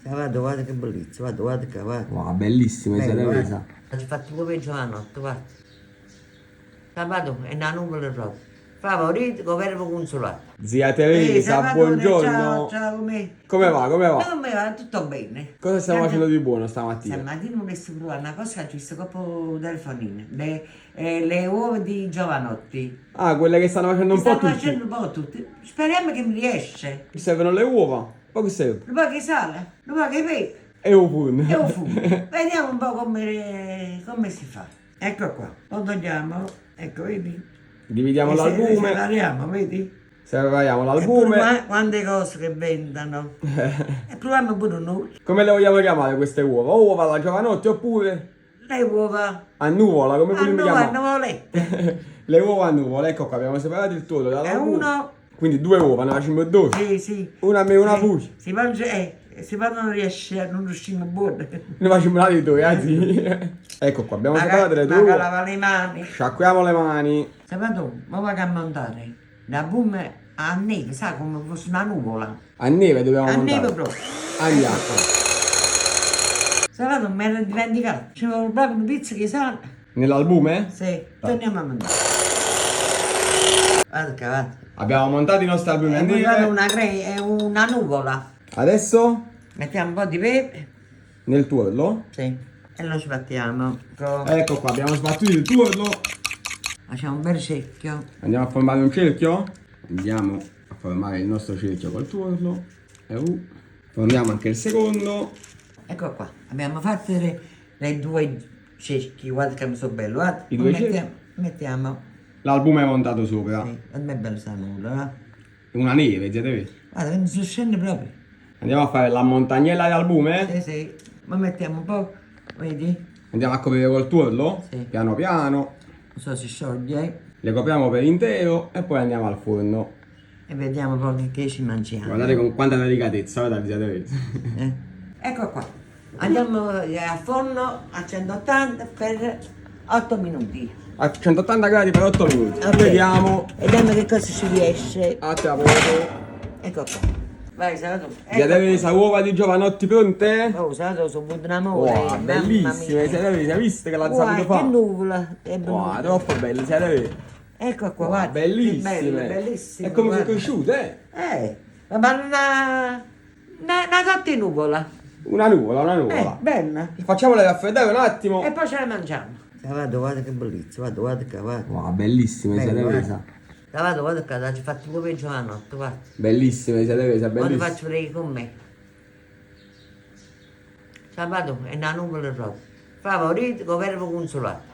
Guarda che bellissimo, guarda che guarda. Wow, bellissima, Bello, siete guarda. presa. Ci fatti pure giovanotto, guarda. Sabato è una nuvola proprio. Favorito, governo consolato. Zia Teresa, Salvatore, buongiorno. ciao, come? Come va, come va? Come va? Tutto bene. Cosa stiamo facendo di buono stamattina? Stamattina volessi provare una cosa che ho visto proprio telefonino. Le uova di Giovanotti. Ah, quelle che stanno facendo un po' Stanno tutti. facendo un po' tutti. Speriamo che mi riesce. Mi servono le uova. Poi che serve? Un po' che sale, un po' che pepe E un forno. e un fumo. Vediamo un po' come si fa. Ecco qua, lo togliamo. Ecco, vedi? Dividiamo E l'albume. separiamo, vedi? Separiamo E l'albume. pure quante cose che vendono. E proviamo pure noi. Come le vogliamo chiamare queste uova? Uova alla Giovanotti oppure Le uova a nuvola, come vogliamo hanno chiamare? nuvolette. Le uova a nuvola, ecco qua, abbiamo separato il tuorlo E dall'albume. uno, Quindi due uova, ne facciamo due. sì, sì. Una a me e una a Sì, voi. si mangia, si fa non riesce, non riusciamo buone. Ne facciamo una di due, sì. Ecco qua, abbiamo separato le due Ma uova. lava le mani. Sciacquiamo le mani. Sabato, ma va a montare la bume a neve, sai come fosse una nuvola. A neve dobbiamo A montare. neve proprio. Andiamo. Sabato mi ero dimenticato. Ci vuole proprio un pizzo che sa. Nell'albume? Sì, torniamo a montare. Guarda che guarda. Abbiamo montato i nostri albumi a È proprio neve. una nuvola. Adesso Mettiamo un po' di pepe. nel tuorlo. Sì. E lo sbattiamo. Ecco qua, abbiamo sbattuto il tuorlo. Facciamo un bel secchio. Andiamo a formare un cerchio. Andiamo a formare il nostro cerchio col tuorlo. Formiamo anche il secondo. Ecco qua. Abbiamo fatto le due cerchi. Guarda che mi sono bello. Guarda. I due Mettiamo. L'albume è montato sopra. Sì, a me è bella sta nuvola. Una neve, siete vedi? Guarda, che mi sono scende proprio. Andiamo a fare la montagnella di albume. Sì, sì. Ma mettiamo un po'. Vedi? Andiamo a coprire col tuorlo. Sì. Piano piano. Non so se scioglie. Le copriamo per intero e poi andiamo al forno. E vediamo poi che ci mangiamo. Guardate con quanta delicatezza, guardate, siete vedi? Ecco qua. Andiamo a forno a 180 per 8 minuti. A 180 gradi per 8 minuti. Ok. Vediamo. Vediamo che cosa ci riesce. A tra poco. Ecco qua. Vai, Salvatore. Siete vedi le uova di Giovanotti pronte? Oh, Salvatore, sono venuto un amore. Wow, mamma bellissime, mia. siete vedi? Hai visto che l'ha Guai, saputo che fare? nuvola. È Wow, venuta. troppo belle, siete vedi? Ecco qua, Wow, guarda. bellissime. Che belle, bellissime. E come sono guarda. cresciute? Ma una cotta nuvola. Una nuvola, una nuvola. Bella. Facciamole raffreddare un attimo. E poi ce la mangiamo. Guarda che bellissimo, guarda che guarda. Wow, bellissime, Bello, siete guarda. vedi? Guarda che ci fatti pure giovanotto, guarda. Bellissime, siete vedi? Quando Bellissime. faccio vedere con me. Sabato è una nuvola proprio. Favorito, governo consolato.